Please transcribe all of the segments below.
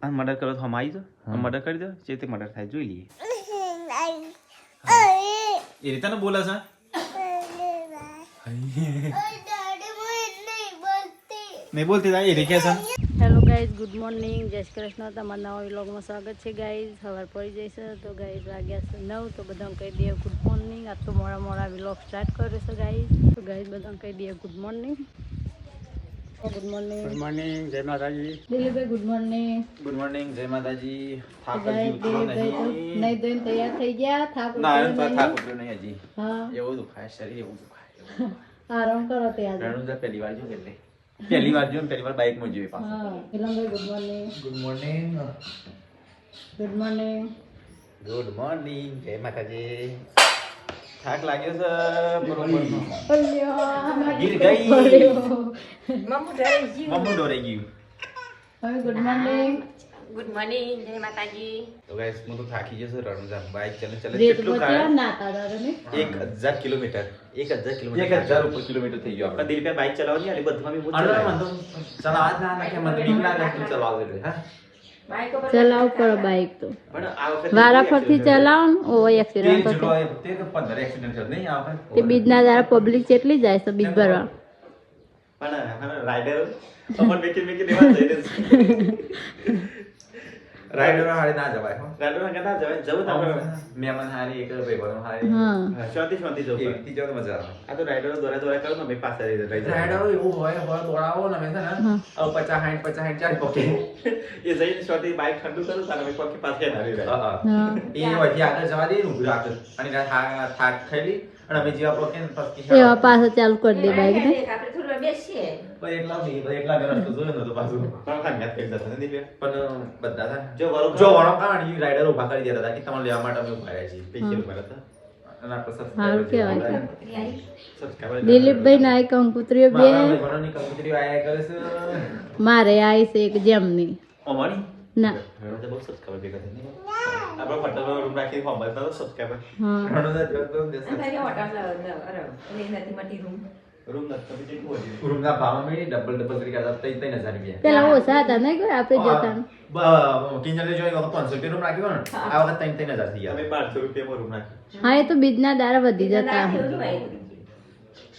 આ મર્ડર કરો તો હમ આવી દો મર્ડર કરી દો જે તે મર્ડર થાય જોઈ લઈએ એ રીતે ને બોલે છે નહીં બોલતી એ રીતે છે હેલો ગાઈઝ ગુડ મોર્નિંગ જય શ્રી કૃષ્ણ તમારા નવા વ્લોગમાં સ્વાગત છે ગાઈઝ સવાર પડી જશે તો ગાઈઝ વાગ્યા છે 9 તો બધાને કહી દઈએ ગુડ મોર્નિંગ આજ તો મોડા વ્લોગ સ્ટાર્ટ કર્યો છે ગાઈઝ તો ગાઈઝ બધાને કહી દઈએ ગુડ મોર્નિંગ જય માતાજી દિલીપભાઈ ગુડ મોર્નિંગ જય માતાજી થાક નહીં ધોઈને તૈયાર થઈ ગયા થાક ઉતર્યો નહીં હજી હા એવું દુખાય શરીર એવું દુખાય આરામ કરો ત્યાં રણુજા પહેલી વાર જો એટલે પહેલી વાર બાઇક માં જોઈ પાછો હા દિલીપભાઈ ગુડ મોર્નિંગ ગુડ મોર્નિંગ જય માતાજી થાક લાગ્યો છે બરોબર ગીર ગઈ મમ્મુ ડોરાઈ ગયું હવે ગુડ મોર્નિંગ જય માતાજી તો ગાઈસ હું તો થાકી ગયો છું રણુજા બાઇક ચલે રેત કેટલું બચ્યા ખાય નાતા દાદાને 1000 કિલોમીટર 1000 ઉપર કિલોમીટર થઈ ગયો આપણે દિલ પે બાઇક ચલાવવાની આલી બધમાં બી ચલાવ ના કે મને બીક લાગે તું ચલાવ એટલે હા ચલાવ પર બાઈક તો પણ આ વખતે વારાફરથી ચલાવો ને ઓય એક્સિડન્ટ તે થશે તે તો 15 એક્સિડન્ટ થયો નહીં આ વખત તે બીજના દારા પબ્લિક કેટલી જાય છે બીજ ભરવા પણ રાઈડર અમન મેકી દેવા જઈ રહ્યો રાઈડર હારે ના જવાય હો રાઈડર ના કદા જવાય જવું તો આપણે મહેમાન હારી એક ભાઈ બનો હારી હા શાંતિ જવું એકથી જવું મજા આવે આ તો રાઈડરો દોરા કરો ને મે પાસે રાઈડરો એવું હોય દોડાવો ને મે છે ને 50 60 ચાલી પકે એ જઈને શાંતિ બાઇક ઠંડુ કરું તારે મે પકે પાસે હારી રહે હા એ વધી આગળ જવા દે ને ઉભી રાખે અને થાક ખાઈલી અને અમે જેવા પકે ને પછી એવા પાછા ચાલુ કરી દે બાઈક ને આપણે થોડું બેસીએ એકલા ગરસ તો જોયો નતો પાછું પણ ખાન્યા થઈ જતા નથી બે પણ બધા હતા જો વળો કાઢી રાઈડર ઉભા કરી દેતા હતા કે તમને લેવા માટે અમે ઉભા રહ્યા છીએ પૈસા ઉભા હતા અને આપણે સારું કહેવાય સબસ્ક્રાઇબર દિલીપભાઈ ના કંકુત્રીઓ બે મારાની કંકોત્રી આયા કરે છે મારે આઈ છે એક જેમની ઓમાની ના હવે તો બહુ સબસ્ક્રાઇબર ભેગા થઈ આપણે ફટલો રૂમ રાખી ફોર્મ ભરતા તો સબસ્ક્રાઇબર હા ઘણો જો તો દેસ ભાઈ હોટલ અરે નથી મટી રૂમ રૂમ નથી તો કોઈ રૂમ ના ભાવ મેળી ડબલ કરી કરતા 3000 રૂપિયા પેલા ઓછા હતા નહીં કોઈ આપણે જતા કિંજલે જોઈ વખત 500 રૂપિયા રૂમ રાખ્યો ને આ વખત 3000 થઈ ગયા અમે 1200 રૂપિયામાં રૂમ રાખ્યો હા એ તો બીજના દારા વધી જતા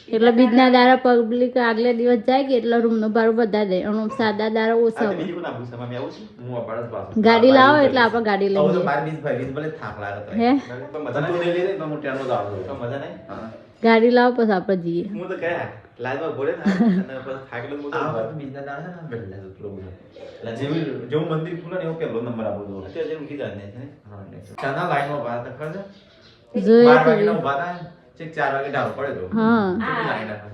એટલે બીજના દારા પબ્લિક આગલે દિવસ જાય કે એટલે રૂમ નું ભાડું બધા દે અને સાદા દારા ઓછા હોય. બીજું ના પૂછવા મે આવું છું હું અપાડસ પાસ ગાડી લાવો એટલે આપણે ગાડી લઈ તો જઈએ 12 20 ભાઈ ભલે થાક લાગે તો હે પણ મજા નહીં લઈ લે તો હું ટ્રેનમાં જાવ તો મજા નહીં હા ગાડી લાવો પછી આપણે જઈએ હું તો કયા લાઈવમાં બોલે ને અને પછી થાકેલો હું તો આ બીજા દાડા છે ને બેલા તો પ્રોબ્લેમ એટલે જેવું મંદિર ખુલે ને એવો પહેલો નંબર આપો દો અત્યારે જેમ કીધા ને છે હા ચાના લાઈનમાં વાત ખબર જોઈએ 12 તો વાગે ઉભા હતા ચેક 4 વાગે ઢાળ પડે તો હા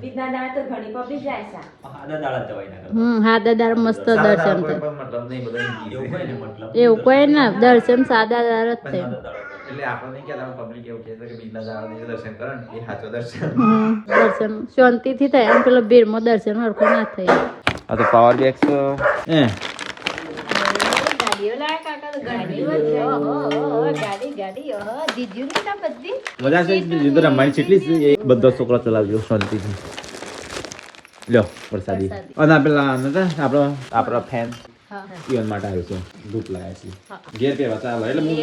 બીજના દાડા તો ઘણી પબ્લિક જાય છે આડા દાડા જવાય ના સાદા દારા મસ્ત દર્શન થાય મતલબ નહીં બધા એવું કોઈ ને મતલબ એવું કોઈ ના દર્શન સાદા દારા જ થાય એટલે આપણે નહીં કહેતા પબ્લિક એવું કહે છે કે બીજના દાડા દર્શન કરે ને એ સાચો દર્શન દર્શન શાંતિથી થાય એમ પેલો ભીડમાં દર્શન હરખું ના થાય આ તો પાવર બેક્સ મજા છે જીતો રમવાની કેટલી બધા છોકરા ચલાવજો શાંતિથી લ્યો પ્રસાદી અને પેલા આપણો ફેન ઈવન માટે આવ્યો છે ધૂપ લાવ્યા છે ઘેર પહેરવા ચાલે એટલે હું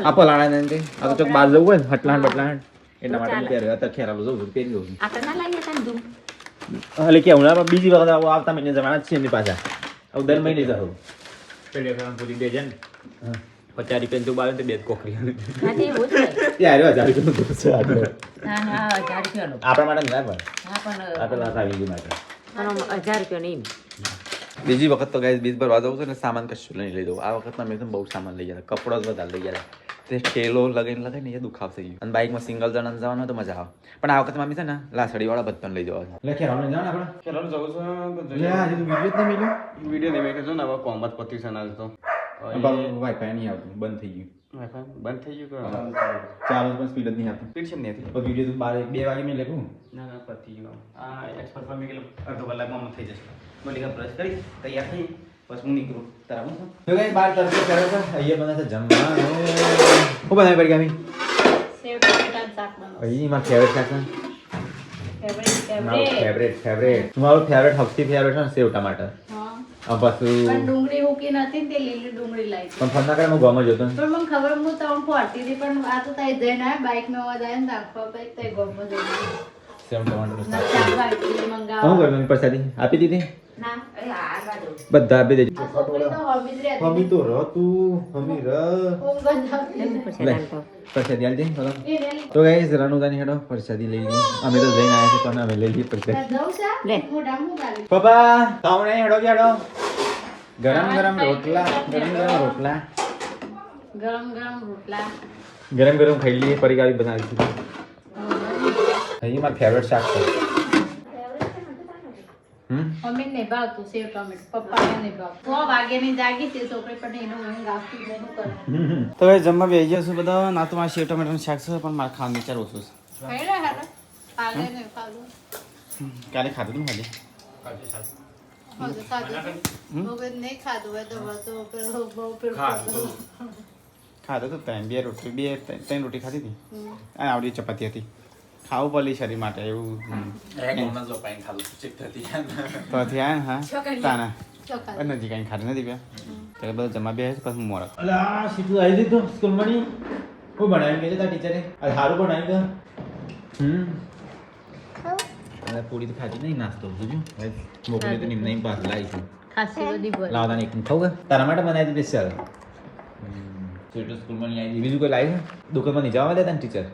આ પલાણા ને આ તો ચોક બાર જવું હોય ને હટલાણ બટલાણ એટલા માટે પહેરે અત્યારે ખેરાલો જવું પહેરી દઉં એટલે કે હમણાં બીજી વખત આવતા મહિને જવાના જ છે એમની પાછા હવે દર મહિને જાવ પેલી વખત પૂરી દે છે ને 50 રૂપિયા તું બાવે તો બે કોકરી ત્યારે 1000 રૂપિયા નું છે આટલો આપણા માટે ના પણ આપણા આવી ગઈ માટે 1000 રૂપિયા નહીં બીજી વખત તો ગાઈસ બીજ ભરવા જવું છે ને સામાન કશું નહીં લઈ દઉં આ વખતમાં મેં બહુ સામાન લઈ ગયા કપડો જ વધારે લઈ ગયા તે ઠેલો લગાઈને એ દુખાવ થઈ ગયું અને બાઇકમાં સિંગલ જણા જવાનું તો મજા આવે પણ આ વખત મમ્મી છે ને લાસડી વાળા બધાને લઈ જવા એટલે ખેરાનું જવાનું આપણે ખેરાનું જવું છે વિડીયો વિડીયો નહીં મેં જો ને હવે કોમત પતિ છે ના તો વાઈફાઈ નહીં આવતું બંધ થઈ ગયું બંધ થઈ ગયું ચાલો પણ સ્પીડ જ નહીં આવતું સ્પીડ છે ને તો વિડીયો તું 2 વાગે મેં લેખું ના પતિ ગયું આ એક્સપર્ટ પર મેં કે અડધો કલાકમાં થઈ જશે બોલી કે બ્રશ કરી તૈયાર થઈ બસ હું નીકળું તારા હું તો કઈ બાર તરફ કરે છે અહીંયા બને છે જમવાનું હું બનાવી પડી ગમી સેવ ટમેટાનું શાક બનાવો અહીં મારું ફેવરેટ શાક છે મારું ફેવરેટ મારું ફેવરેટ સૌથી ફેવરેટ છે ને સેવ ટમાટર પછી પણ ડુંગળી મૂકી નથી ને તે લીલી ડુંગળી લાવી પણ ફોન ના કરે હું ગમે જોતો ને. પણ મને ખબર હું તમને ફોડતી હતી પણ આ તો તઈ જઈને આવ્યા બાઇક માં અવાજ આવ્યો ને આખો પછી તઈ ગમો જઈને સેવ ટમાટર ના ચાર વાગી હું મંગાવો કરવાનું પ્રસાદી આપી દીધી ના અરે આ બાજુ બધા આપી દેજો આ છોકરી તો હમી જ રહેતી હમી તો રહ તું હમી રહ ઊંઘ જ આવતી એમ પછી લે. નાનકો પ્રસાદી આલજે બોલો. એ રેલી તો ગાઈસ રણુદાની હેડો પ્રસાદી લઈ લઈએ અમે તો જઈને આવ્યા છે પણ અમે લઈ લઈએ પ્રસાદી. જવું છે લે. મોઢા મું ગાલી પપ્પા તાવણે હેડો કે હેડો ગરમ ગરમ રોટલા ગરમ ગરમ રોટલા ગરમ ગરમ રોટલા ગરમ ગરમ ખાઈ લઈએ ફરી ગાડી બનાવી દીધી. અહીં મારું ફેવરેટ શાક છે. મમ્મી ને ભાવતું સેવ ટમેટો પપ્પાને નહીં ભાવતું 6 વાગે ની જાગી તે છોકરી પણ એનો ઊંઘ આવતી જ નહીં કરે તો હવે જમવા બેસી ગયા છું બધા ના તો મારે સેવ ટમેટાનું શાક છે પણ મારે ખાવાનું વિચાર ઓછું છે ખાઈ લે હાલો કાલે નહીં ખાધું કાલે ખાધું હતું ને હજુ ખાધું હવે નહીં ખાધું હોય તો તો પેલો બહુ પેલો ખાધું હતું ત્રણ રોટી ખાધી હતી અને આવડી ચપાતી હતી ખાવું પડે શરીર માટે એવું તો થયા ને હા તાના ચોખા નથી કાંઈ ખાધું નથી પ્યા ત્યારે બધા જમા બે પછી મોરક અલા સીધું આવી દીધું સ્કૂલમાં ની હું ભણાવી ગઈ તાર ટીચરે આ સારું ભણાવી ગયો અરે પૂરી તો ખાધી નહીં નાસ્તો જોજો મોકલી તો નિમ નહીં પાસ લાવી છું ખાસી બધી બોલ લાવતા એક ખાવ તારા માટે બનાવી દીધી સ્પેશિયલ સીધું સ્કૂલમાં નહીં આવી બીજું કોઈ લાવી દુકાનમાં નહીં જવા દેતા ને ટીચર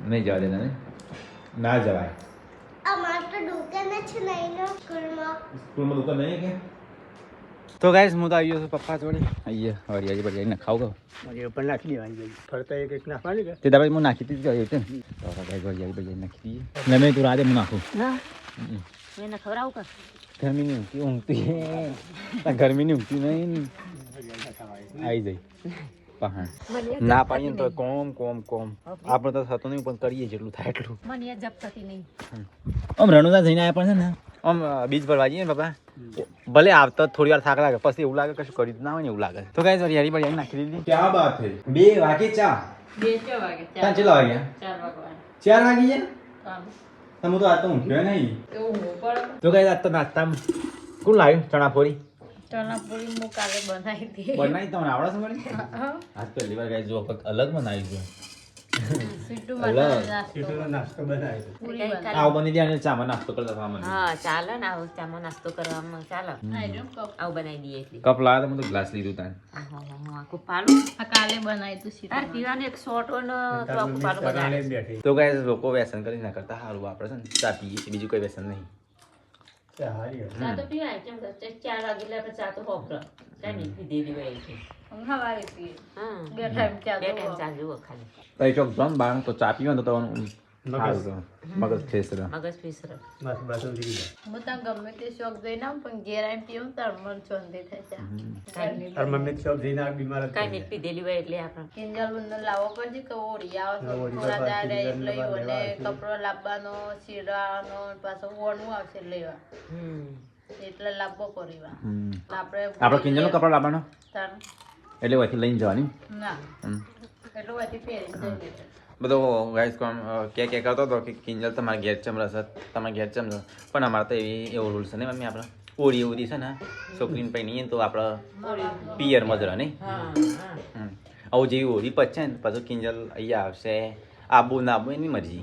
નહીં જવા દેતા ને ના જવાય સ્કૂલમાં દુકાન નહીં કે તો ગાઈસ હું તો આવ્યો છું પપ્પા જોડે અહીંયા હરિયાળી બરિયાળી ખાવ ગયો પણ નાખી દેવાની ફરતા એક નાખવાની કે તે દવાઈ હું નાખી દીધી ગયો છે ને તો ગાઈસ હરિયાળી બરિયાળી નાખી દઈએ ને મેં તું રાતે હું નાખું હા એને ખવડાવું કે ગરમીની ઊંઘતી ઊંઘતી ગરમીની ઊંઘતી નહીં આવી જાય પહાણ ના પાડીએ ને તો કોમ કોમ કોમ આપણે તો થતું નહીં પણ કરીએ જેટલું થાય એટલું મને એ જપ થતી નહીં આમ રણુદા જઈને આવ્યા પણ છે ને આમ બીજ ભરવા જઈએ ને બાપા ભલે આવતા થોડી વાર થાક લાગે પછી એવું લાગે કશું કરી જ ના હોય ને એવું લાગે તો ગાઈસ હરિયાળી બરિયાળી નાખી દીધી ક્યાં બાત થઈ 2 વાગે ચા 2 વાગે ત્યાં કેટલા વાગ્યા 4 વાગવા 4 વાગી ગયા કામ તમે તો આજ તો ઊંઘ્યો નહીં એવું હું પણ તો ગાઈસ આજ તો નાસ્તામાં કોણ લાવ્યું ચણાફોરી ચણાપુરી હું કાલે બનાવી હતી બનાવી તમને આવડે છે મને આજ પહેલી વાર ગાઈસ જો વખત અલગ બનાવી છે સીટુ અલગ. બનાવી નાસ્તો બનાવી પૂરી બનાવી આવ બની દે અને ચામાં નાસ્તો કરતા થવા મને હા ચાલે ને આવું ચામાં નાસ્તો કરવામાં ચાલે આવું આવું બનાવી દઈએ એટલે કપ લાવ્યા તો મેં તો ગ્લાસ લીધું તાન હું આખું પાલું કાલે બનાવી તું સીટુ તાર પીવાનું એક શોર્ટ હોય ને તો આખું પાલું બનાવે બેઠી તો ગાઈસ લોકો વ્યસન કરી ના કરતા સારું આપણે છે ને ચા પીએ છીએ, બીજું કોઈ વ્યસન નહીં હારી ચા તો પીવાય કેમ કે 4 વાગે એટલે આપણે ચા તો હોપરા કઈ નહીં પીધેલી હોય એટલે હું હવારે પીએ હા બે ટાઈમ ચા બે ટાઈમ ચા જુઓ ખાલી પછી ચોક જોન બાર તો ચા પીવો ને તો સારું તો મગજ ફ્રેશ રહે મગજ ફીસ રહે બસ બસ ઉતરી ગયા હું ત્યાં ગમે તે શોખ જઈને આવું પણ ઘેર આવીને પીવું તાર મન શાંતિ થાય ચા ઘરની તાર મમ્મી તો શોખ જઈને આ બીમાર જ કઈ થઈ નહીં પીધેલી હોય એટલે આપણે કિંજલ બંદર લાવવો પડશે કે ઓળી આવે હા, ઓળી થોડા તો દાડે કિંજલ લઈ લેવા અને આવશે. કપડો લાવવાનો શીરવાનો પાછો ઓણું આવશે લેવા એટલે લાવવો પરિવાર આપણે કિંજલનો કપડા લાવવાનો તાર એટલે વચ્ચે લઈને જવાની ના એટલે વાથી પહેરીને જઈ લેતે. બધો ગાઈસ કોમ કે કરતો હતો કે કિંજલ તમારે ઘેર ચમ રસ તમારે ઘેર ચમ રસ પણ અમારે તો એવો રૂલ્સ છે ને મમ્મી આપણે ઓળી ઓળી છે ને છોકરીને પૈણીએ ને તો આપણે પિયર મજરા નહીં આવું જેવી ઓળી પચે ને પછી કિંજલ અહીંયા આવશે આબુ ના આબુ એની મરજી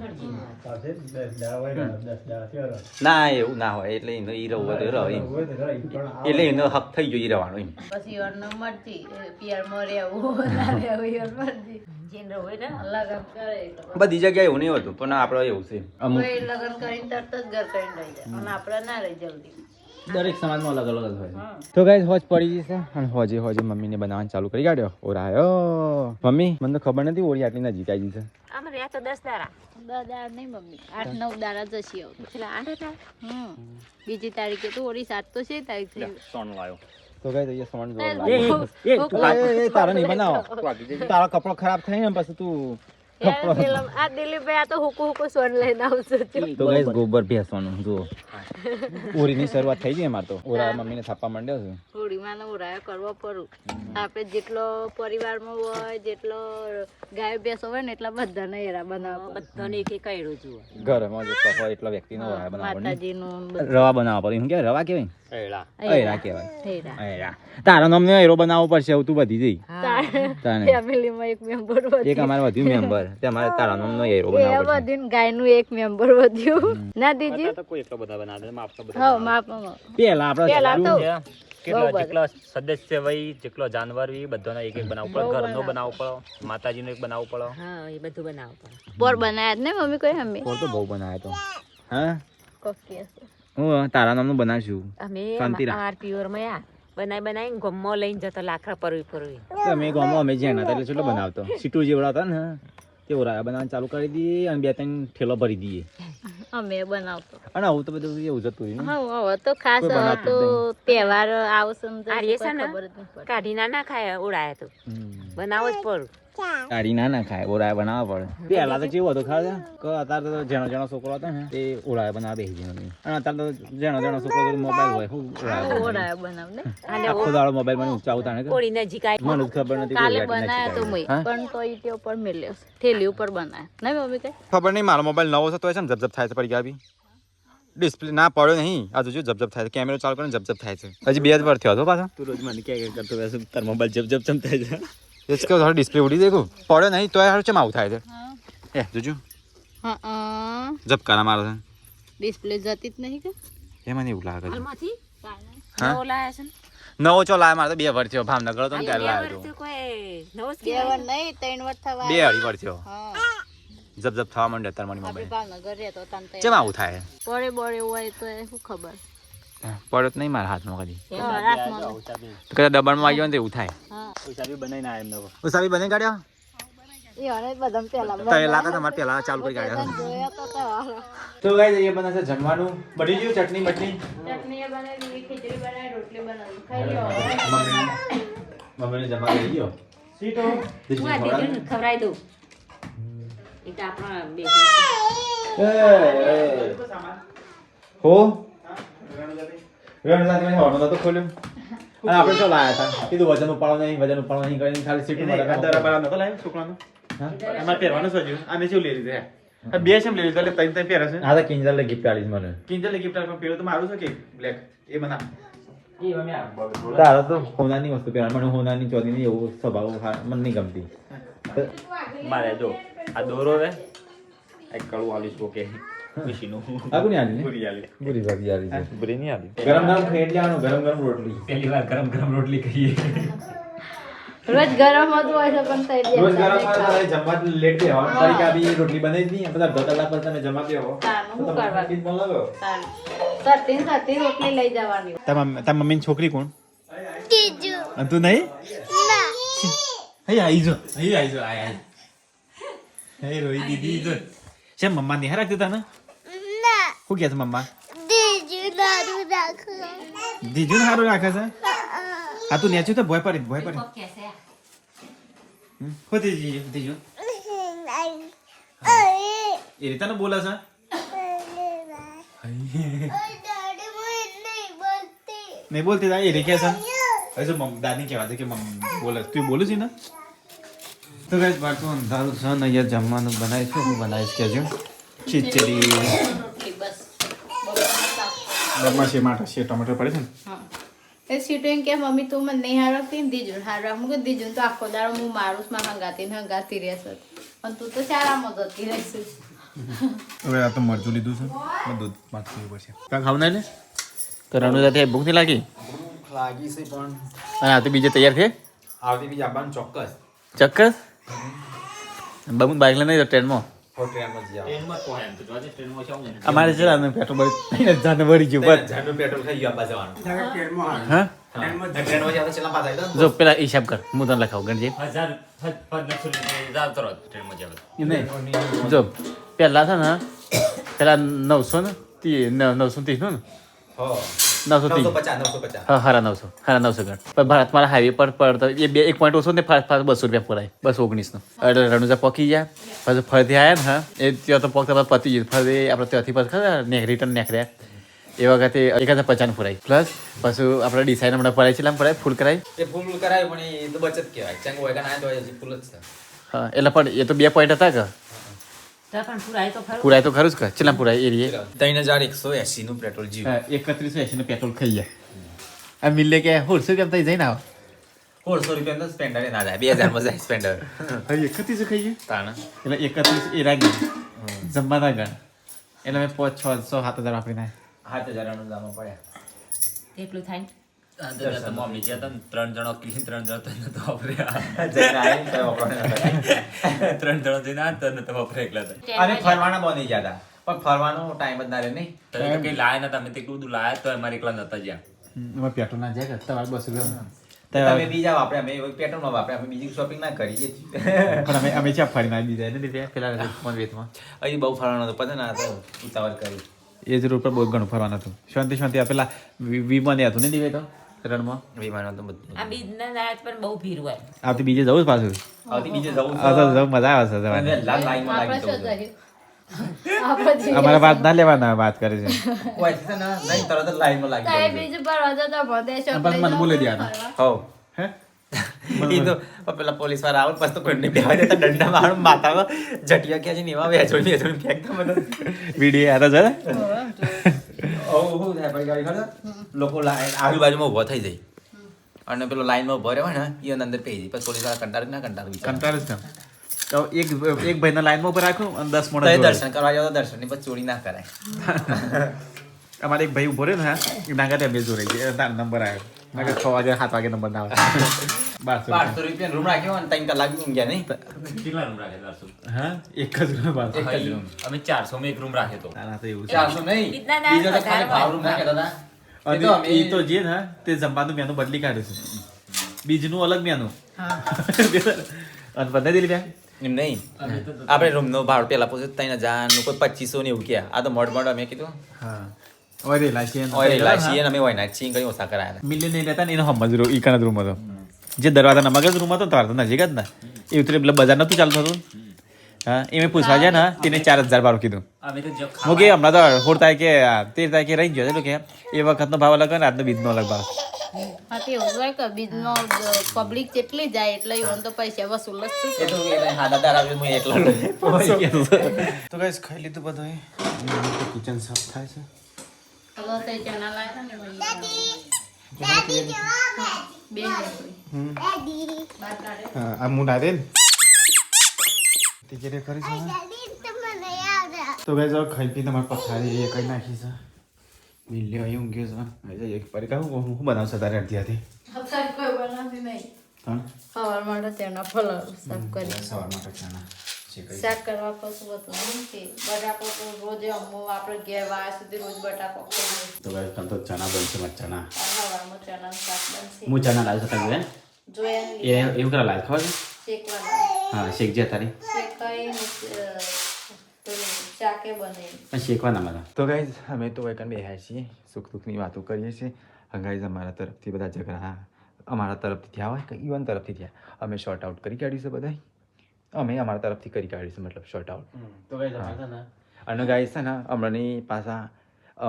પાસે 10 દાડા હોય ને 10 દાડા થયો ના એવું ના હોય એટલે એનો ઈ રહો તો રહો એમ હોય તો રહી પણ એટલે એનો હક થઈ ગયો ઈ રહેવાનો એમ પછી અન્ન મરજી પિયરમાં રહેવું ના રહેવું ઈવન મરજી જેને હોય ને લગન કરે તો બધી જગ્યાએ એવું નહીં હોતું પણ આપણે એવું છે અમુક કોઈ લગન કરીને તરત જ ઘર કરીને રહી જાય અને આપણે ના રહી જલ્દી દરેક સમાજમાં અલગ અલગ જ હોય તો ગાઈસ હોજ પડી જશે અને હોજે હોજે મમ્મીને બનાવવાનું ચાલુ કરી કાઢ્યો ઓરાયો મમ્મી મને તો ખબર નથી ઓળી આટલી નજીક આવી છે અમારે આ તો 10 દાડા દાદા નહીં મમ્મી 8-9 દાડા જશી આવું પેલા 8 હતા બીજી તારીખે તો ઓરી 7 તો છે તારીખ થઈ સોન લાવ્યો તો ગાઈસ અહીંયા સોન એ, તારા નહીં બનાવો તારો કપડો ખરાબ થાય ને પછી તું આ દિલીપભાઈ આ તો હુકુ સોન લઈને આવશે તો ગાઈસ ગોબર ભેસવાનું જુઓ ઓરીની શરૂઆત થઈ ગઈ અમાર તો ઓરા મમ્મીને થાપવા માંડ્યો છે હોળીમાં ઉરાયો કરવો પડું આપણે જેટલો પરિવારમાં હોય જેટલો ગાય ભેંસો હોય ને એટલા બધાને એરા બનાવવા બધાને એક એક કર્યું જુઓ ઘરમાં જેટલો હોય એટલા વ્યક્તિનો ઓરા બનાવવાનો માતાજીનું રવા બનાવવા પડે શું કહેવાય રવા કહેવાય એડા એરા કહેવાય એરા તારા નામનો એરો બનાવવો પડશે હવે તું વધી જઈ તાને ફેમિલીમાં એક મેમ્બર એક અમારે વધ્યું મેમ્બર તે અમારે તારા નામનો એરો એ બનાવવો પડશે બધું ગાયનું એક મેમ્બર વધ્યું ના દીજી કોઈ એટલો બધા બનાવે માપ તો હા માપમાં પેલા પેલા તો કેટલો જેટલો સદસ્ય હોય જેટલો જાનવર હોય બધાનો એક એક બનાવવો પડે ઘરનો બનાવવો પડે માતાજીનો એક બનાવવો પડે હા એ બધું બનાવતા પોર બનાયા જ ને મમ્મી કોઈ અમે પોર તો બહુ બનાવ્યો તો હા કોકી હું તારા નામનું બનાવશું અમે શાંતિરા. અમાર પ્યોરમાં આ બનાવીને ગમમાં લઈને જતો લાકડા પરવી પરવી અમે ગામમાં અમે જ્યાં હતા એટલે કેટલો બનાવતો સીટુ જેવડા હતા ને તે ઓરા બનાવવાનું ચાલુ કરી દઈએ અને 2-3 ઠેલો ભરી દઈએ અમે બનાવતો અને આવું તો બધું એવું જતું રહ્યું ને. હા હવે તો ખાસ કોઈ હવે બનાવતું તો તહેવાર આવશે ને તો આર્ય કોઈ છે ને? ખબર જ નહીં પડે. કાઢી ના ખાય ઉડાયા તો બનાવો જ પડું કાઢી ના ખાય ઓરા બનાવવા પડે પેલા તો કેવું હતું ખાવા કે અત્યારે તો જેનો છોકરો હતો ને તે ઓરા બનાવવા બેસી જાય અને અત્યારે તો જેનો છોકરો મોબાઈલ હોય શું ઓરા ઓળાયો બનાવ ને આખો દાડો મોબાઈલ માં ઊંચા ઉતારે કે કોળી નજીક આવી મને જ ખબર નથી કાલે કે ઓરા બનાયા તો નથી મેં પણ તો ઈટે ઉપર મેલ્યો છે. થેલી ઉપર બનાયા ના મમ્મી કઈ ખબર નહીં મારો મોબાઈલ નવો છે તો છે ને જબજબ થાય છે પડી ગયા બી ડિસ્પ્લે ના પડ્યો નહીં આ જો જબજબ થાય છે કેમેરો ચાલુ કરીને જબજબ થાય છે હજી 2 જ વાર થયો હતો પાછો તું રોજ મને કે કરતો વૈસે તાર મોબાઈલ જબજબ ચમ થાય છે इसके थोड़ा डिस्प्ले उड़ी देखो पड़े नहीं तो यार चम आउट થાય છે એ જોજો હા જબ કાના મારે છે ડિસ્પ્લે જતી જ નહીં કે એ મને એવું લાગે છે હાલમાંથી હા? નવો લાયા છે ને નવો ચો લાય મારે તો 2 વાર થયો ભાવનગર હતો ને ત્યારે લાયો તો તો કોઈ નવો જ બે વાર નહીં 3 વાર થવા 2 અઢી વાર થયો હા જબ જબ થવા માંડ્યો તાર મને આપણે મોબાઈલ ભાવનગર રહેતો તને તો ચમ આવું થાય પડે બળે હોય તો એ શું ખબર પડ્યો તો નહીં મારા હાથમાં કદી હા, હાથમાં નહીં. તો કદાચ દબાણમાં આવી ગયો ને તો એવું થાય હા ઉસાબી બનાવીને આયા એમ નવો ઉસાબી બને કાઢ્યો એ હવે બધા પેલા તો એ લાગે તમારે પેલા ચાલુ કરી કાઢ્યો જોયા તો તહેવાર. તો ગાઈસ એ બને છે જમવાનું બની ગયું ચટણી બટણી ચટણી એ બનાવી ખીચડી બનાવી રોટલી બનાવી ખાઈ લ્યો મમ્મીને જમવા લઈ ગયો સીટો હું આ દીકરીને ખવડાવી દઉં એક આપણા બે હો રણજાતી માં હોનો તો ખોલ્યો અને આપણે તો લાયા હતા કીધું વજન ઉપાડો નહીં કરીને ખાલી સીટ માં દરા બરા નતો લાવ્યો છોકરાનો હા અમારે પહેરવાનું સજ્યું આમે શું લઈ લીધું હે બે સેમ લઈ લીધું એટલે ત્રણ પહેરે છે આ તો કિંજલ ને ગિફ્ટ આલી મને કિંજલ ગિફ્ટ આપવા પેલો તો મારું છે કે બ્લેક એ બના એ મમ્મી આ તારા તો હોનાની વસ્તુ પહેરવા મને હોનાની ચોદીની એવો સ્વભાવ મને નહીં ગમતી મારે જો આ દોરો રે એક કળું આલીશ ઓકે મશીનું આ કોની આલી ને પૂરી આલી પૂરી ભાજી આલી છે પૂરી નહીં આલી ગરમ ગરમ ખાઈ લેવાનું ગરમ રોટલી પહેલી વાર ગરમ ગરમ રોટલી ખાઈએ રોજ ગરમ હતું હોય છે પણ થઈ જાય રોજ ગરમ માં તારે જમવા લેટ દે હવે તારી કાબી રોટલી બનાવી દી બધા 2 કલાક પછી તમે જમવા બેહો તાનું તો શું કરવાનું? તમને બોલાવો સતી રોટલી લઈ જવાની તાર મમ્મીની છોકરી કોણ અને તું નહીં હે આઈ જો આય હે રોઈ દીદી જો છે મમ્મા નહીં રાખતી તને શું કહે છે મમ્મા દીજુ સારું રાખે છે આ તું નેચું તો ભય પડી હોતી દીજુ એ રીતે ને બોલે છે નહીં બોલતી એ રે કે છે હવે જો દાદી કહેવા છે કે બોલે તું બોલું છે ને તો ગાઈસ બાળકો અંધારું છે ને અહીંયા જમવાનું બનાવીશું હું બનાવીશ કેજો ખીચડી બસ બરમાં છે માટા છે ટમાટર પડે છે ને એ સીટો એમ કે મમ્મી તું મને નહીં હારવતી ને દીજું હારવા હું કીધું દીજું તો આખો દાડો હું મારું માં હંગાતી રહેશે પણ તું તો ચારામાં જતી રહીશ હવે આ તો મરચું લીધું છે દૂધ પાંચ પીવું પડશે કાં ખાવ ને તો રણુદાથી ભૂખ નહીં લાગી લાગી છે પણ અને આ તો બીજે તૈયાર છે આવતી બીજી આવવાનું ચોક્કસ ચોક્કસ બબુ બાઇક લઈને નહીં ટ્રેનમાં હો ટ્રેનમાં જ જાવ અમારે છે ને પેટ્રોલ બળી જાને વળી ગયું બસ જાનું પેટ્રોલ ખાઈ ગયું આબા જવાનું હા ટ્રેનમાં જાવ છેલ્લા પાસ આવી જો પેલા હિસાબ કર હું તને લખાવું ગણજે નહીં જો પેલા છે ને પેલા 930 નું ને હો 930 950 હા હારા 900 ગણ પણ ભારતમાળા હાઈવે પર પડતો એ બે 1 પોઈન્ટ ઓછો ને ફાસ્ટ 200 રૂપિયા પડાય 219 નો એટલે રણુજા પકી ગયા પછી ફરતી આવ્યા ને હા એ ત્યાં તો પગ પતી ગયું ફરી આપણે ત્યાંથી પછી ખરા રિટર્ન નીકળ્યા એ વખતે 1050 ફરાય પ્લસ પછી આપણે ડિસાઈડ હમણાં પડાય છે પડાય ફૂલ કરાય એ ફૂલ કરાય પણ એ તો બચત કહેવાય ચંગ હોય કે ના તો હજી ફૂલ જ છે હા એટલે પણ એ તો 2 પોઈન્ટ હતા કે પણ પુરાય તો ખરું પુરાય તો ખરું જ કે ચેટલા પુરાય એરિયે 3180 નું પેટ્રોલ જીવ 3180 નું પેટ્રોલ ખાઈ ગયા આ મિલે કે હોલસેલ કેમ થઈ જઈને આવો 400 રૂપિયા તો સ્પેન્ડર ના જાય 2000 માં જાય સ્પેન્ડર હવે 31 ખાઈ ગયા તાણા એટલે 31 એ રાગી જમવાના ગણ એટલે મેં 5 600 7000 આપીને 7000 નું દામ પડ્યા એટલું થાય મમ્મી જે હતા 3 જણો ક્લીન 3 જણો તો નતો વાપર્યા જઈને આવીને તો વાપરવાના 3 જણો જઈને આ તો નતો વાપર્યા એકલા તો અને ફરવાના બની ગયા હતા પણ ફરવાનો ટાઈમ જ ના રહે નહીં તો કે લાયા નતા અમે તેટલું બધું લાયા તો અમારે એકલા નતા જ્યાં એમાં પેટ્રોલ ના જાય કે તમારે 200 રૂપિયા તમે બીજા વાપરે અમે પેટ્રોલ માં વાપરે અમે બીજી શોપિંગ ના કરીએ પણ અમે ચા ફરીને આવી દીધા ને પેલા ફોન વેચમાં અહીં બહુ ફરવાનો હતો પતા ના હતો ઉતાવળ કરી એ જ રોડ પર બહુ ઘણું ફરવાનું હતું શાંતિ આ પેલા વિમાન હતું ને દિવે તો રણમાં વિમાન હતું બધું આ બીજના દાળ પર બહુ ભીડ હોય આવતી બીજે જવું જ પાછું આવતી બીજે જવું જવું મજા આવે છે જવાની લાઈનમાં લાગી આપણે જવું શું આપણે અમારે વાત ના લેવાના વાત કરે છે કોઈ છે ને નહીં તરત જ લાઈનમાં લાગી સાહેબ જવું બીજું પર હતો તો ભદેશો બસ મને બોલી દેવાના હો હે ઈ તો પેલા પોલીસ વાળા આવે પછી તો કોઈને બેવા દેતા દંડા મારું માથામાં જટિયા ક્યાં છે ને એવા વેચોડી ફેંકતા મને વિડીયો યાદ છે ઓ હો થાય ભાઈ ગાડી ખબર લોકો લાઈન આજુબાજુમાં ઊભો થઈ જાય અને પેલો લાઈનમાં ઊભો રહ્યો ને એ અંદર પેઈ જાય પછી પોલીસ વાળા કંટાળ ના કંટાળ કંટાળ જ તો એક ભાઈના લાઈનમાં ઉપર રાખ્યું અને 10 તો મોડા દર્શન કરવા જાવ તો દર્શન ની પછી ચોરી ના કરાય અમારે એક ભાઈ ઉભો રહ્યો ને એ નાગા ત્યાં મેં જોઈ ગઈ નંબર આવ્યો મેં 6 વાગે 7 વાગે નંબર ના આવે 1200 રૂપિયા રૂમ રાખ્યો અને 3 કલાક ઊંઘ્યા નહીં કેટલા રૂમ રાખે 400 હા એક જ રૂમ બાર એક જ રૂમ અમે 400 માં એક રૂમ રાખ્યો તો ના તો એવું છે 400 નહીં બીજના દાળ બીજો તો ખાલી ભાવ રૂમ ના કહેતા હતા અને એ તો જે ને તે જમવાનું મેનુ બદલી કાઢ્યું છે બીજનું અલગ મેનુ અને બધા દિલી બેન એમ નહીં આપણે રૂમ નો ભાવ પેલા પૂછ્યું 3000 નું કોઈ 2500 ને એવું ક્યાં આ તો મડ અમે કીધું હા ઓરે લાચી ઓય લાસી અને અમે હોય ના ચીંગ કરી ઓછા કરાયા મિલિયન નહીં રહેતા ને એનો હમજ રો ઈકાના રૂમ હતો જે દરવાજા નમક જ રૂમ હતો તાર તો નજીક જ ને એ ઉતરે પેલા બજાર નતું ચાલતું હતું હા એ મેં પૂછવા જાય ને તેને 4000 ભાવ કીધું અમે તો જો હું કે હમણાં તો 16 તારીખે 13 તારીખે રહી ગયો એટલે કે એ વખતનો ભાવ અલગ અને આજનો બીજનો અલગ ભાવ હા તે એવું હોય કે બીજનો પબ્લિક જેટલી જાય એટલે એવું તો પૈસા વસૂલ જ છે એ તો હાદાદાર આવ્યો હું એકલો તો ગાઈસ ખાઈ લીધું બધું કિચન સાફ થાય છે હવે તે ચણા લાવ્યા ને બે આ મુંડા દે ટીચરે કરી છે તો ગાઈસ હવે ખાઈ પી તમારે પથારી એ કઈ નાખી છે મિલ્યો અહીં ઊંઘ્યો છે હવે એક પરી કહું હું બનાવશે તારે અડધ્યાથી કોઈ બનાવતી નહીં હા સવાર માટે ચણા ફલાવું સાફ કરી સવાર માટે ચણા શેકાઈ શાક કરવા કશું હતું નહીં કે બટાકો તો રોજ અમો આપણે ઘેર વાયા સુધી રોજ બટાકો ખાઈએ તો ગાઈસ તન તો ચણા બનશે મત ચણા સવારમાં ચણાનું શાક બનશે હું ચણા લાવી શકતા હે જોયા એ એવું કરા લાવી ખબર શેકવાના હા શેક જે તારી શાકે બને શેકવાના મારા તો ગાઈઝ અમે તો એકન બેહ્યા છીએ સુખ દુઃખની વાતો કરીએ છીએ ગાઈઝ અમારા તરફથી બધા ઝઘડા અમારા તરફથી થયા હોય કે ઈવન તરફથી થયા અમે શોર્ટ આઉટ કરી કાઢ્યું છે બધા અમે અમારા તરફથી કરી કાઢ્યું છે મતલબ શોર્ટ આઉટ તો ગાઈસ અમારે ને અને ગાઈઝ છે ને હમણાંની પાછા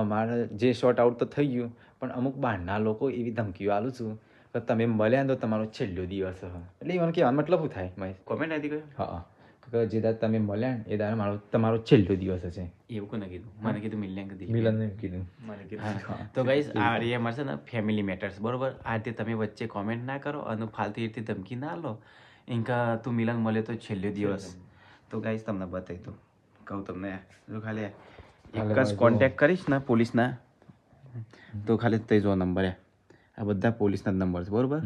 અમારે જે શોર્ટ આઉટ તો થઈ ગયું પણ અમુક બહારના લોકો એવી ધમકીઓ આલું છું કે તમે મળ્યા ને તો તમારો છેલ્લો દિવસ હશે એટલે ઈવન કહેવાનું મતલબ શું થાય મેં કોમેન્ટ આવી ગયું હા કે જે દાદ તમે મળ્યા ને એ દાડ તમારો છેલ્લો દિવસ હશે એવું કોને કીધું મને કીધું મિલ્યાંક કીધું મિલનને કીધું મને કીધું તો ગાઈસ આ એ મળશે ને ફેમિલી મેટર્સ બરોબર આ રીતે તમે વચ્ચે કોમેન્ટ ના કરો અને ફાલતુ રીતે ધમકી ના લો ઇનકા તું મિલન મળે તો છેલ્લો દિવસ તો ગાઈસ તમને બતાવી દઉં કહું તમને જો ખાલી એક જ કોન્ટેક્ટ કરીશ ને પોલીસના તો ખાલી તે જો નંબર આ બધા પોલીસના જ નંબર છે બરોબર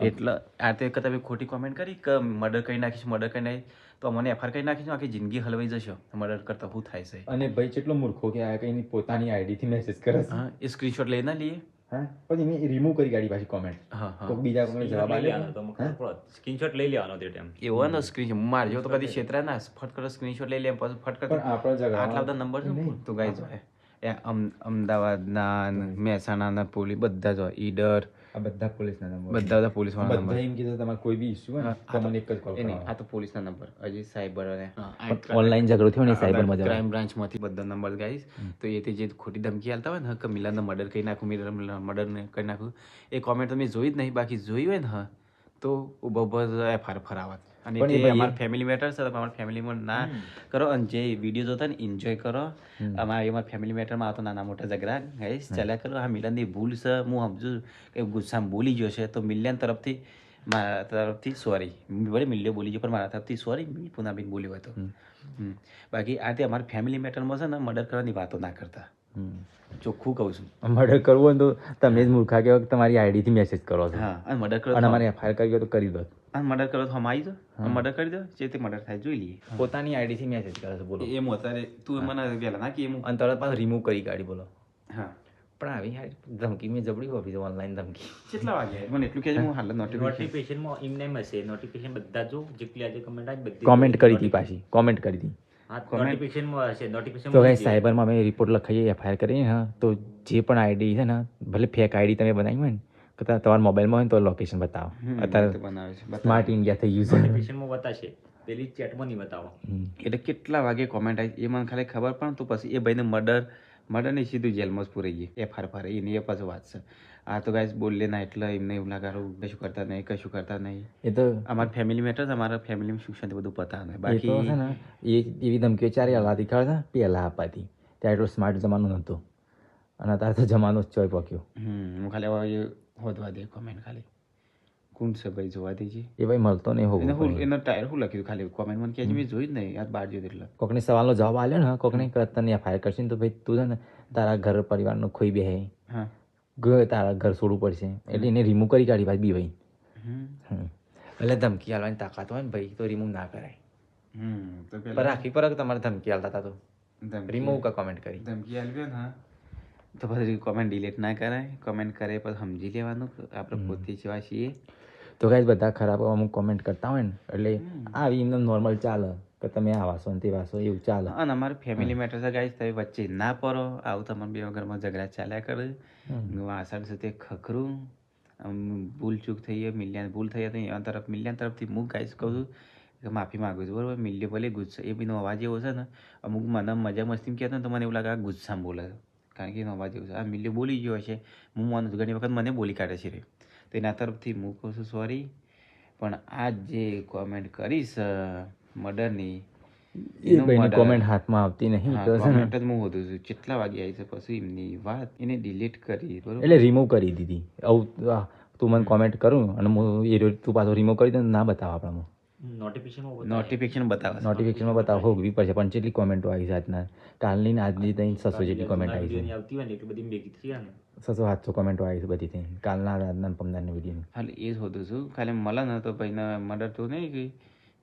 એટલે આ તે તમે ખોટી કોમેન્ટ કરી કે મર્ડર કરી નાખીશ મર્ડર કરી નાખીશ તો મને એફઆર કરી નાખીશ આખી જિંદગી હલવાઈ જશો મર્ડર કરતા શું થાય છે અને ભાઈ કેટલો મૂર્ખો કે આ કઈ પોતાની આઈડી થી મેસેજ કરે છે હા એ સ્ક્રીનશોટ લઈ ના લઈએ હા પછી મેં રિમૂવ કરી કાઢી પાછી કોમેન્ટ હા હા તો બીજા કોઈ જવાબ આલ્યો સ્ક્રીનશોટ લઈ લેવાનો તે ટાઈમ એવો ને સ્ક્રીન મારજો તો કદી ક્ષેત્ર ના ફટ કરો સ્ક્રીનશોટ લઈ લે પછી ફટ પણ આપણો જગા આટલા બધા નંબર છે તો ગાઈઝ અમદાવાદના ને મહેસાણાના પોલીસ બધા જ હોય ઈડર આ બધા પોલીસના નંબર બધા પોલીસવાળા બધા એમ કીધું તમારે કોઈ બી ઇસ્યુ હોય ને તો મને એક જ કોલ નહીં આ તો પોલીસના નંબર હજી સાયબર અને ઓનલાઈન ઝઘડો થયો ને સાયબરમાં જવા ક્રાઇમ બ્રાન્ચમાંથી બધા નંબર ગાઈશ તો એથી જે ખોટી ધમકી આલતા હોય ને કે મિલાનને મર્ડર કરી નાખું મર્ડર કરી નાખું એ કોમેન્ટ તમે જોઈ જ નહીં બાકી જોઈ હોય ને તો ઉભો એફઆર ફરાવત અને પણ એ તે ભાઈ અમારા ફેમિલી મેટર છે અમારા ફેમિલીમાં ના કરો અને જે વિડીયો જોતા ને એન્જોય કરો અમારા ફેમિલી મેટરમાં આ તો નાના મોટા ઝઘડા ગાઈશ ચાલ્યા કરો આ મિલનની ભૂલ છે હું સમજુ કે ગુસ્સામાં બોલી ગયો છે તો મિલિયન તરફથી મારા તરફથી સોરી ભલે મિલ્યો બોલી ગયો પણ મારા તરફથી સોરી પૂનાબેન બોલ્યો હતો બાકી આ તે અમારા ફેમિલી મેટરમાં છે ને મર્ડર કરવાની વાતો ના કરતા ચોખ્ખું કહું છું મર્ડર કરવું હોય તો તમે જ મૂર્ખા કહેવાય કે તમારી આઈડીથી મેસેજ કરો છો હા અને મર્ડર કરો અને અમારે એફઆઈઆર કરી હોય તો કરી દો અને મર્ડર કરો તો હમ આવી દો મર્ડર કરી દો જે તે મર્ડર થાય જોઈ લઈએ પોતાની આઈડીથી મેસેજ કરે છે બોલો એમ અત્યારે તું મને વહેલા ના કે એમ અને તરત પાછું રિમૂવ કરી કાઢી બોલો હા પણ આવી યાર ધમકી મેં જબડી હોવી છે ઓનલાઈન ધમકી કેટલા વાગે મને એટલું કહેજો હું હાલ નોટિફિકેશન નોટિફિકેશનમાં એમને એમ હશે નોટિફિકેશન બધા જો જેટલી આજે કમેન્ટ આવી બધી કોમેન્ટ કરી હતી પાછી કોમેન્ટ કરી હતી હા નોટિફિકેશનમાં હશે નોટિફિકેશન તો ગાઈસ સાયબરમાં અમે રિપોર્ટ લખાઈએ એફઆઈઆર કરીએ હા તો જે પણ આઈડી છે ને ભલે ફેક આઈડી તમે બનાવી હોય ને કે તમારા મોબાઈલમાં હોય ને તો લોકેશન બતાવો અત્યારે બનાવે છે સ્માર્ટ ઇન્ડિયા થઈ ગયું છે નોટિફિકેશનમાં બતાશે પેલી ચેટમાં નહીં બતાવો એટલે કેટલા વાગે કોમેન્ટ આવી એ મને ખાલી ખબર પણ તો પછી એ ભાઈને મર્ડરની સીધું જેલમાં જ પૂરાઈ ગઈ એફઆર ફરે એની એ પાછું વાત છે આ તો ગાઈસ બોલે ના એટલે એમને એવું લાગારું કશું કરતા નહીં એ તો અમારા ફેમિલી મેટર અમારા ફેમિલીમાં સુખ શાંતિ બધું પતા નહીં એ તો બાકી છે ને એ એવી ધમકીઓ ચારે હલાતી ખબર છે પહેલાં અપાતી ત્યારે એટલો સ્માર્ટ જમાનો નહોતો અને અત્યારે તો જમાનો જ ચોય પક્યો હું ખાલી હવે હોદવા દે કોમેન્ટ ખાલી કોણ છે ભાઈ જોવા દેજે એ ભાઈ મળતો નહીં એને હોવું એનો ટાયર શું લખ્યું ખાલી કોમેન્ટ મને કહેજે મેં જોઈ જ નહીં યાર બહાર જોયું એટલે કોકને સવાલનો જવાબ આલ્યો ને કોકને કે તને એફઆઈઆર કરશે ને તો ભાઈ તું છે ને તારા ઘર પરિવારનો ખોઈ બે હા તારા ઘર છોડવું પડશે એટલે એને રિમૂવ કરી કાઢી ભાઈ બી ભાઈ એટલે ધમકી આલવાની તાકાત હોય ને ભાઈ તો રિમૂવ ના કરાય તો પર રાખી પર તમારે ધમકી આલતા હતા તો રિમૂવ કા કોમેન્ટ કરી ધમકી આલવ્યો ને તો પછી કોમેન્ટ ડિલીટ ના કરાય કોમેન્ટ કરે પછી સમજી લેવાનું કે આપણે પોતે જેવા છીએ તો ગાઈસ બધા ખરાબ અમુક કોમેન્ટ કરતા હોય ને એટલે આવી એમને નોર્મલ ચાલે કે તમે આ વાસો ને તે વાસો એવું ચાલે અને અમારે ફેમિલી મેટર છે ગાઈસ તમે વચ્ચે ના પડો આવું તમારે બે ઘરમાં ઝઘડા ચાલ્યા કરે વાસણ છે તે ખખરું ભૂલ ચૂક થઈ ગઈ મિલિયન ભૂલ થઈ હતી એના તરફ મિલિયન તરફથી હું ગાઈસ કહું છું કે માફી માગું છું બરાબર મિલ્યો ભલે ગુસ્સો એ બીનો અવાજ એવો છે ને અમુક મને મજા મસ્તી કહેતો ને તો મને એવું લાગે આ ગુસ્સામાં બોલે છે કારણ કે એનો અવાજ એવો છે આ મિલ્યો બોલી ગયો હશે હું માનું છું ઘણી વખત મને બોલી કાઢે છે રે તો એના તરફથી હું કહું છું સોરી પણ આ જે કોમેન્ટ કરીશ મર્ડરની એ ભાઈની કોમેન્ટ હાથમાં આવતી નહીં તો છે ને કોમેન્ટ જ હું હોતું છું કેટલા વાગે આવી છે પછી એમની વાત એને ડિલીટ કરી બરોબર એટલે રિમૂવ કરી દીધી આવું તું મને કોમેન્ટ કરું અને હું એ તું પાછો રિમૂવ કરી દે ના બતાવ આપણામાં નોટિફિકેશન બતાવે નોટિફિકેશનમાં બતાવો હોગવી પડશે પણ કેટલી કોમેન્ટો આવી છે આજના કાલની ને આજની ત્યાં 600 જેટલી કોમેન્ટ આવી છે આવતી હોય ને એટલી બધી ભેગી થઈ જાય ને 600-700 કોમેન્ટો આવી છે બધી ત્યાં કાલના આજના પમદારની વિડીયોની ખાલી એ જ હોતું છું ખાલી મળે ને તો ભાઈને મર્ડર તો નહીં ગઈ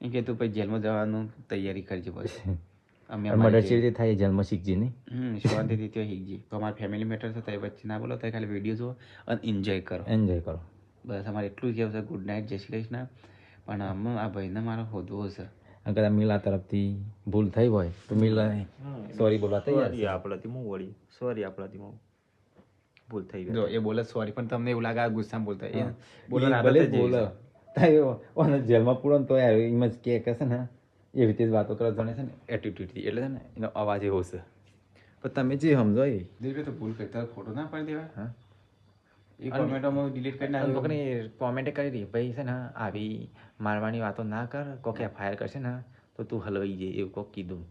એ કે તું પછી જેલમાં જવાનું તૈયારી કરજે પછી અમે મર્ડર છે રીતે થાય જેલમાં શીખજે નહીં શાંતિથી ત્યાં શીખજે તો અમારા ફેમિલી મેટર છે તો વચ્ચે ના બોલો તો ખાલી વિડીયો જુઓ અને એન્જોય કરો એન્જોય કરો બસ અમારે એટલું જ કહેવું છે ગુડ નાઇટ જય શ્રી કૃષ્ણ પણ આમાં આ ભાઈને મારો હોદવો છે અગર મિલા તરફથી ભૂલ થઈ હોય તો મિલા સોરી બોલવા તૈયાર છે. આપણાથી હું વળી સોરી આપણાથી હું ભૂલ થઈ ગઈ જો એ બોલે સોરી પણ તમને એવું લાગે આ ગુસ્સામાં બોલતા એ બોલો ઈ ભલે બોલે તાયો ઓને જેલમાં પૂરો ને તો યાર એમ જ કે છે ને એવી રીતે જ વાતો કરે જાણે છે ને એટીટ્યુડથી એટલે છે ને એનો અવાજ એવો છે પણ તમે જે સમજો એ દિલભાઈ તો ભૂલ કરતા ફોટો ના પાડી દેવાય હા એ કોમેન્ટોમાં ડિલીટ કરી નાખ્યો લોકોને કોમેન્ટ કરી રહી ભાઈ છે ને આવી મારવાની વાતો ના કર કોક એફઆઈઆર કરશે ને તો તું હલવાઈ જાય એવું કોક કીધું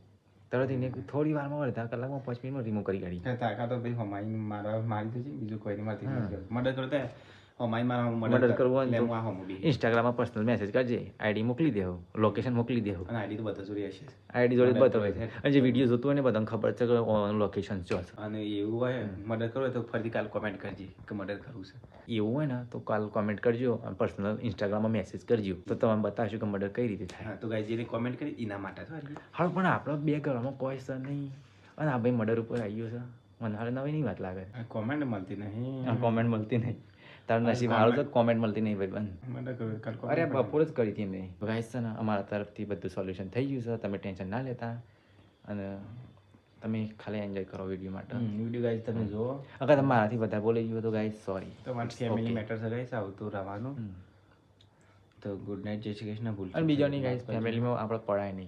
તરત એને થોડી વારમાં અડધા કલાકમાં 5 મિનિટમાં રિમૂવ કરી કાઢી તાકાત તો ભાઈ હમાઈ મારી તો છે બીજું કોઈ નહીં મારતી મર્ડર કરતા હમાઈ મારા મર્ડર કરવું હોય ને હું તો આ હમુડી ઇન્સ્ટાગ્રામમાં પર્સનલ મેસેજ કરજે આઈડી મોકલી દેવો લોકેશન મોકલી દેવો અને આઈડી તો બધા જોડી હશે આઈડી જોડે બતાવે છે અને જે વિડીયો જોતો હોય ને બધાને ખબર છે કે લોકેશન શું છે અને એવું હોય મર્ડર કરવું હોય તો ફરીથી કાલ કોમેન્ટ કરજે કે મર્ડર કરવું છે એવું હોય ને તો કાલ કોમેન્ટ કરજો અને પર્સનલ ઇન્સ્ટાગ્રામમાં મેસેજ કરજો તો તમને બતાવશું કે મર્ડર કઈ રીતે થાય હા તો ગાઈ જેને કોમેન્ટ કરી એના માટે તો હા પણ આપણો બે ઘરમાં કોઈ છે નહીં અને આ ભાઈ મર્ડર ઉપર આવી ગયો છે મને હાલ નવી નહીં વાત લાગે કોમેન્ટ મળતી નહીં આ કોમેન્ટ મળતી નહીં તારું નસીબ સારું તો કોમેન્ટ મળતી નહીં ભાઈ બંધ મર્ડર કરવું કાલ અરે બપોર જ કરી હતી એમને ગાઈસ છે ને અમારા તરફથી બધું સોલ્યુશન થઈ ગયું છે તમે ટેન્શન ના લેતા અને તમે ખાલી એન્જોય કરો વિડીયો માટે વિડીયો ગાઈસ તમે જુઓ. અગર તમે મારાથી વધારે બોલી ગયો તો ગાઈસ સોરી તમારી ફેમિલી મેટર છે ગાઈસ, આવતું રહેવાનું. તો ગુડ નાઇટ, જય શ્રી કૃષ્ણ. ભૂલ અને બીજો નહીં guys, ફેમિલીમાં આપણે પડાય નહીં.